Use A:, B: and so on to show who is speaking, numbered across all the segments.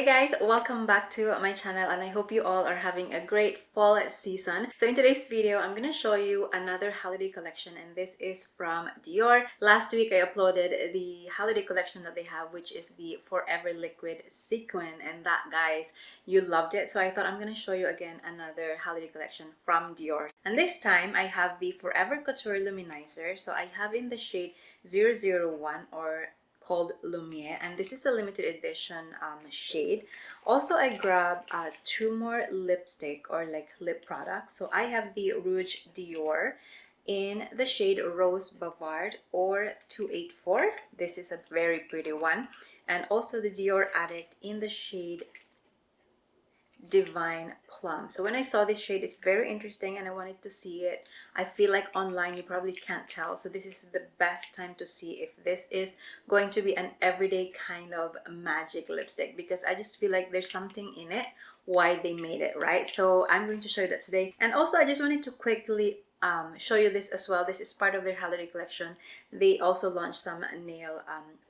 A: Hey guys, welcome back to my channel and I hope you all are having a great fall season. So in today's video, I'm going to show you another holiday collection and this is from Dior. Last week I uploaded the holiday collection that they have, which is the Forever Liquid Sequin, and that, guys, you loved it. So I thought I'm going to show you again another holiday collection from Dior. And this time I have the Forever Couture Luminizer. So I have in the shade 001 or called Lumière, and this is a limited edition shade. Also, I grabbed two more lipstick or like lip products. So I have the Rouge Dior in the shade Rose Bavarde or 284. This is a very pretty one. And also the Dior Addict in the shade Divine Plum. So when I saw this shade, it's very interesting and I wanted to see it. I feel like online you probably can't tell, so this is the best time to see if this is going to be an everyday kind of magic lipstick, because I just feel like there's something in it why they made it, right? So I'm going to show you that today. And also I just wanted to quickly show you this as well. This is part of their holiday collection. They also launched some nail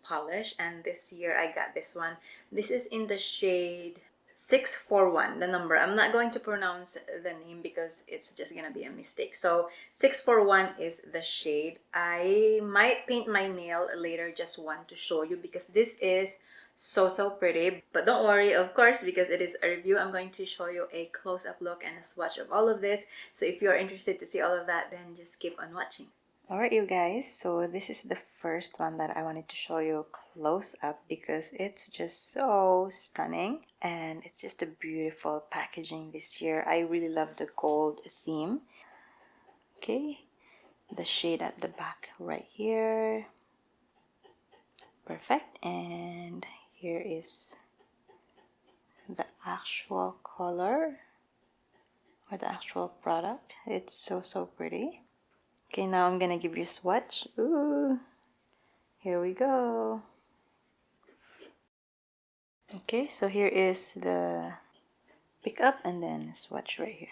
A: polish, and this year I got this one. This is in the shade 641, the number. I'm not going to pronounce the name because it's just gonna be a mistake. So 641 is the shade. I might paint my nail later, just one to show you, because this is so pretty. But don't worry, of course, because it is a review, I'm going to show you a close-up look and a swatch of all of this. So if you're interested to see all of that, then just keep on watching. Alright, you guys, so this is the first one that I wanted to show you close up because it's just so stunning and it's just a beautiful packaging this year. I really love the gold theme. Okay, the shade at the back right here. Perfect. And here is the actual color or the actual product. It's so pretty. Okay, now I'm gonna give you a swatch. Ooh, here we go. Okay, so here is the pickup and then swatch right here.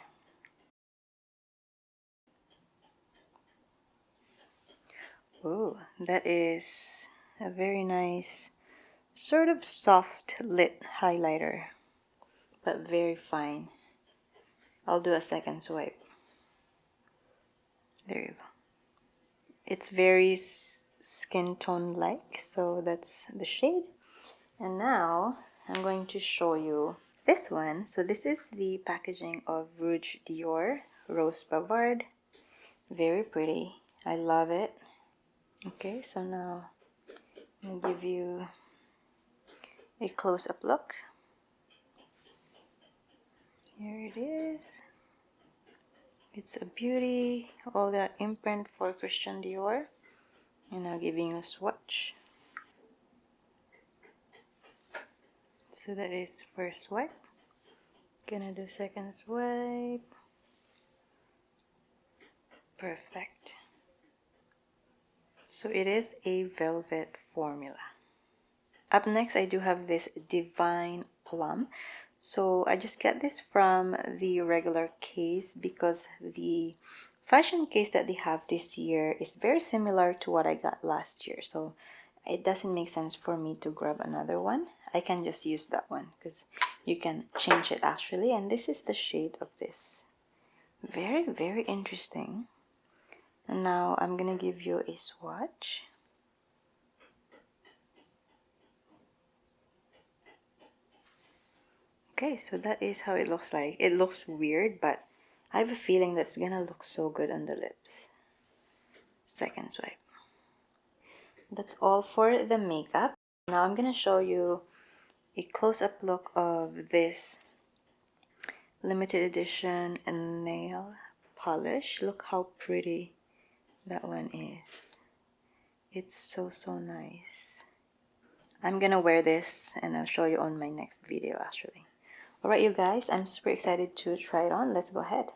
A: Oh, that is a very nice sort of soft lit highlighter, but very fine. I'll do a second swipe. There you go. It's very skin tone like, so that's the shade. And now I'm going to show you this one. So this is the packaging of Rouge Dior Rose Bavarde. Very pretty. I love it. Okay, so now I'm going to give you a close-up look. Here it is. It's a beauty. All the imprint for Christian Dior. And now giving you a swatch. So that is first swipe. Gonna do second swipe. Perfect. So it is a velvet formula. Up next, I do have this Divine Plum. So I just got this from the regular case because the fashion case that they have this year is very similar to what I got last year. So it doesn't make sense for me to grab another one. I can just use that one because you can change it actually. And this is the shade of this. Very interesting. And now I'm gonna give you a swatch. Okay, so that is how it looks like. It looks weird, but I have a feeling that's gonna look so good on the lips. Second swipe. That's all for the makeup. Now I'm gonna show you a close-up look of this limited edition nail polish. Look how pretty that one is. It's so nice. I'm gonna wear this and I'll show you on my next video actually. Alright, you guys, I'm super excited to try it on. Let's go ahead.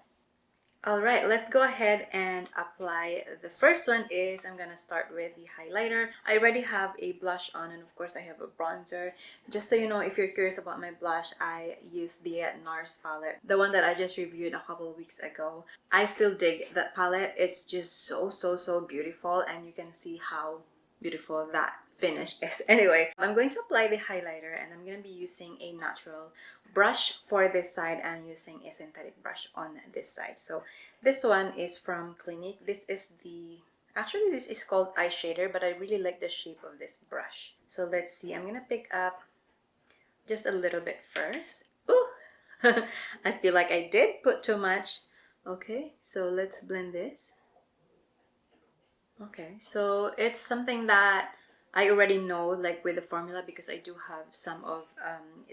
A: Alright, let's go ahead and apply. The first one is, I'm gonna start with the highlighter. I already have a blush on and of course I have a bronzer. Just so you know, if you're curious about my blush, I use the Nars palette, the one that I just reviewed a couple of weeks ago. I still dig that palette. It's just so beautiful, and you can see how beautiful that finish is. Anyway, I'm going to apply the highlighter, and I'm going to be using a natural brush for this side and using a synthetic brush on this side. So this one is from Clinique. This is the, actually this is called Eyeshadow, but I really like the shape of this brush. So let's see, I'm going to pick up just a little bit first. Ooh! I feel like I did put too much. Okay, so let's blend this. Okay, so it's something that I already know, like with the formula, because I do have some of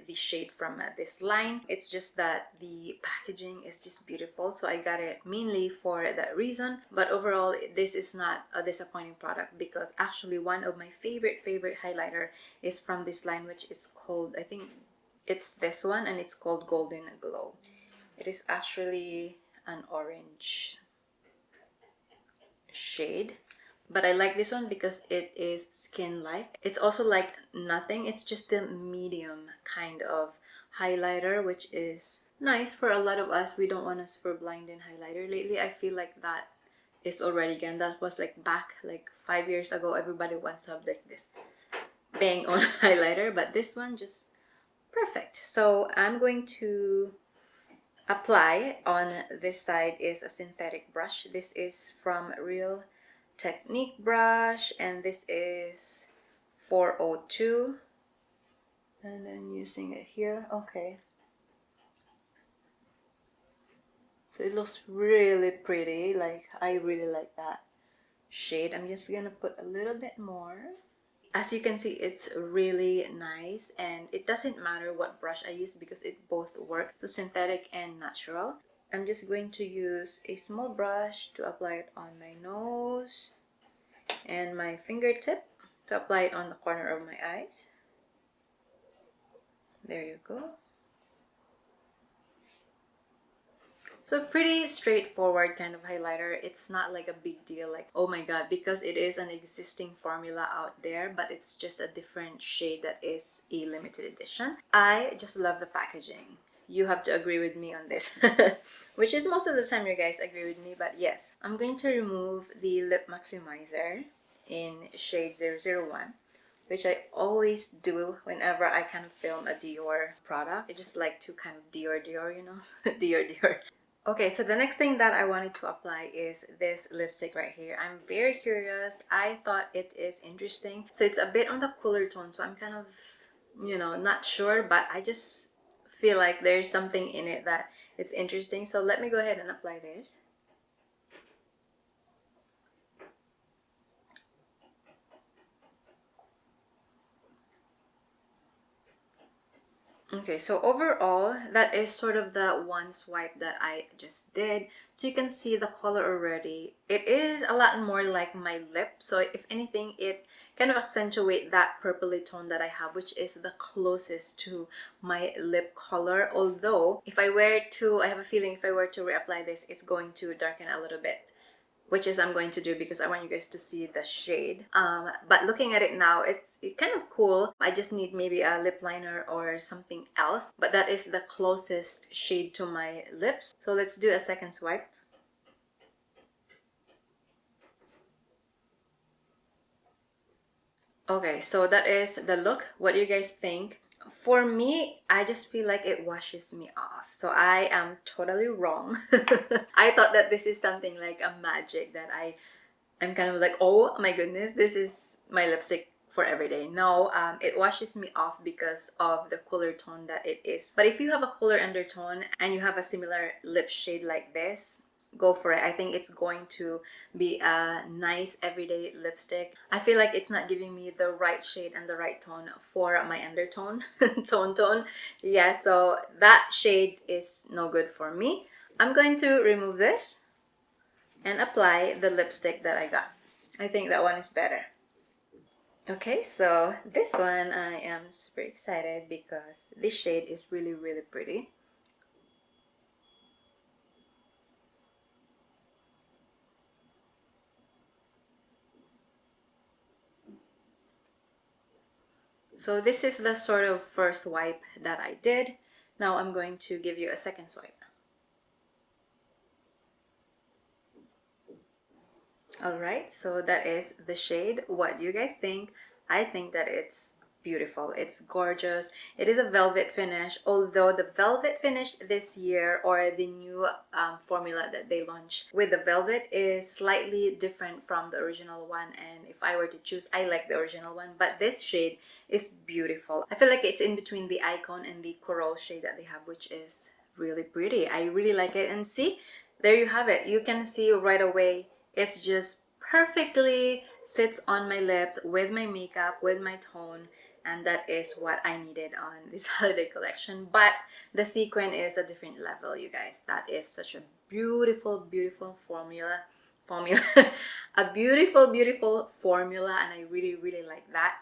A: the shade from this line. It's just that the packaging is just beautiful, so I got it mainly for that reason. But overall, this is not a disappointing product, because actually one of my favorite highlighter is from this line, which is called, I think it's this one, and it's called Golden Glow. It is actually an orange shade, but I like this one because it is skin-like. It's also like nothing. It's just a medium kind of highlighter, which is nice for a lot of us. We don't want a super blinding highlighter. Lately, I feel like that is already gone. That was like back like 5 years ago. Everybody wants to have like this bang on highlighter, but this one just perfect. So I'm going to apply on this side is a synthetic brush. This is from Real Technique brush, and this is 402, and then using it here. Okay, so it looks really pretty. Like, I really like that shade. I'm just gonna put a little bit more. As you can see, it's really nice, and it doesn't matter what brush I use because it both work, so synthetic and natural. I'm just going to use a small brush to apply it on my nose and my fingertip to apply it on the corner of my eyes. There you go. So pretty straightforward kind of highlighter. It's not like a big deal, like, oh my god, because it is an existing formula out there, but it's just a different shade that is a limited edition. I just love the packaging. You have to agree with me on this. Which is most of the time you guys agree with me, but yes. I'm going to remove the lip maximizer in shade 001, which I always do whenever I kind of film a Dior product. I just like to kind of Dior, you know? Dior. Okay, so the next thing that I wanted to apply is this lipstick right here. I'm very curious. I thought it is interesting. So it's a bit on the cooler tone, so I'm kind of, you know, not sure, but I just feel like there's something in it that it's interesting. So let me go ahead and apply this. Okay, so overall, that is sort of the one swipe that I just did. So you can see the color already. It is a lot more like my lip. So if anything, it kind of accentuate that purpley tone that I have, which is the closest to my lip color. Although, if I were to, I have a feeling if I were to reapply this, it's going to darken a little bit, which is I'm going to do because I want you guys to see the shade. But looking at it now, it's kind of cool. I just need maybe a lip liner or something else, but that is the closest shade to my lips. So let's do a second swipe. Okay, so that is the look. What do you guys think? For me, I just feel like it washes me off. So I am totally wrong. I thought that this is something like a magic that I'm kind of like, oh my goodness, this is my lipstick for every day. No, it washes me off because of the cooler tone that it is. But if you have a cooler undertone and you have a similar lip shade like this, go for it. I think it's going to be a nice everyday lipstick. I feel like it's not giving me the right shade and the right tone for my undertone, tone. Yeah, so that shade is no good for me. I'm going to remove this and apply the lipstick that I got. I think that one is better. Okay, so this one I am super excited because this shade is really pretty. So this is the sort of first swipe that I did. Now I'm going to give you a second swipe. Alright, so that is the shade. What do you guys think? I think that it's beautiful. It's gorgeous. It is a velvet finish, although the velvet finish this year, or the new formula that they launched with the velvet, is slightly different from the original one. And if I were to choose, I like the original one, but this shade is beautiful. I feel like it's in between the icon and the coral shade that they have, which is really pretty. I really like it. And see, there you have it. You can see right away, it's just perfectly sits on my lips with my makeup, with my tone, and that is what I needed on this holiday collection. But the sequin is a different level, you guys. That is such a beautiful formula a beautiful formula, and I really like that.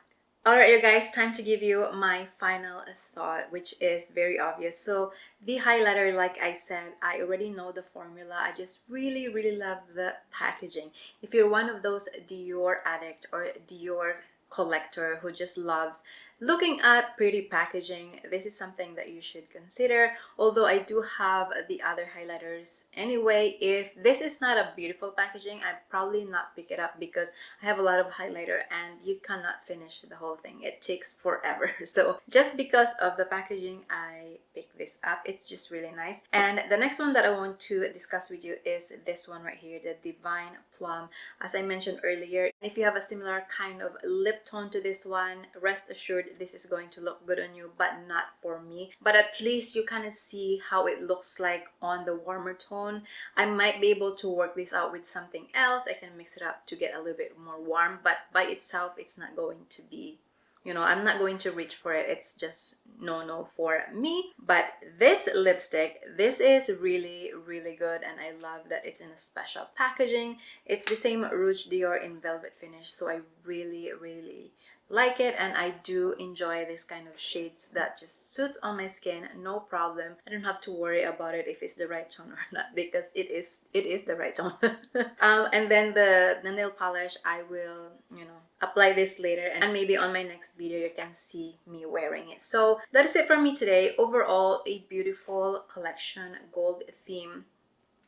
A: Alright, you guys, time to give you my final thought, which is very obvious. So the highlighter, like I said, I already know the formula. I just really love the packaging. If you're one of those Dior addict or Dior collector who just loves looking at pretty packaging, this is something that you should consider. Although I do have the other highlighters anyway, if this is not a beautiful packaging, I'd probably not pick it up, because I have a lot of highlighter and you cannot finish the whole thing. It takes forever. So just because of the packaging, I picked this up. It's just really nice. And the next one that I want to discuss with you is this one right here, the Divine Plum. As I mentioned earlier, if you have a similar kind of lip tone to this one, rest assured this is going to look good on you, but not for me. But at least you kind of see how it looks like on the warmer tone. I might be able to work this out with something else. I can mix it up to get a little bit more warm, but by itself it's not going to be, you know, I'm not going to reach for it. It's just no for me. But this lipstick, this is really good, and I love that it's in a special packaging. It's the same Rouge Dior in velvet finish, so I really like it, and I do enjoy this kind of shades that just suits on my skin, no problem. I don't have to worry about it if it's the right tone or not, because it is the right tone. And then the nail polish, I will, you know, apply this later, and maybe on my next video you can see me wearing it. So that is it for me today. Overall, a beautiful collection, gold theme.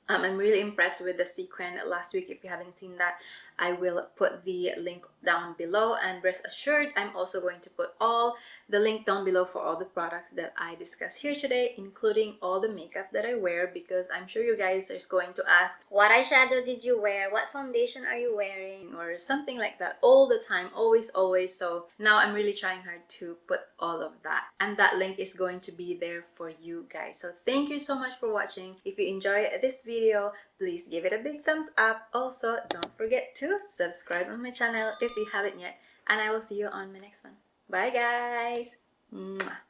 A: I'm really impressed with the sequin last week. If you haven't seen that, I will put the link down below, and rest assured I'm also going to put all the link down below for all the products that I discussed here today, including all the makeup that I wear, because I'm sure you guys are going to ask, what eyeshadow did you wear? What foundation are you wearing? Or something like that all the time, always. So now I'm really trying hard to put all of that, and that link is going to be there for you guys. So thank you so much for watching. If you enjoyed this video, please give it a big thumbs up. Also, don't forget to subscribe on my channel if you haven't yet, and I will see you on my next one. Bye guys. Mwah.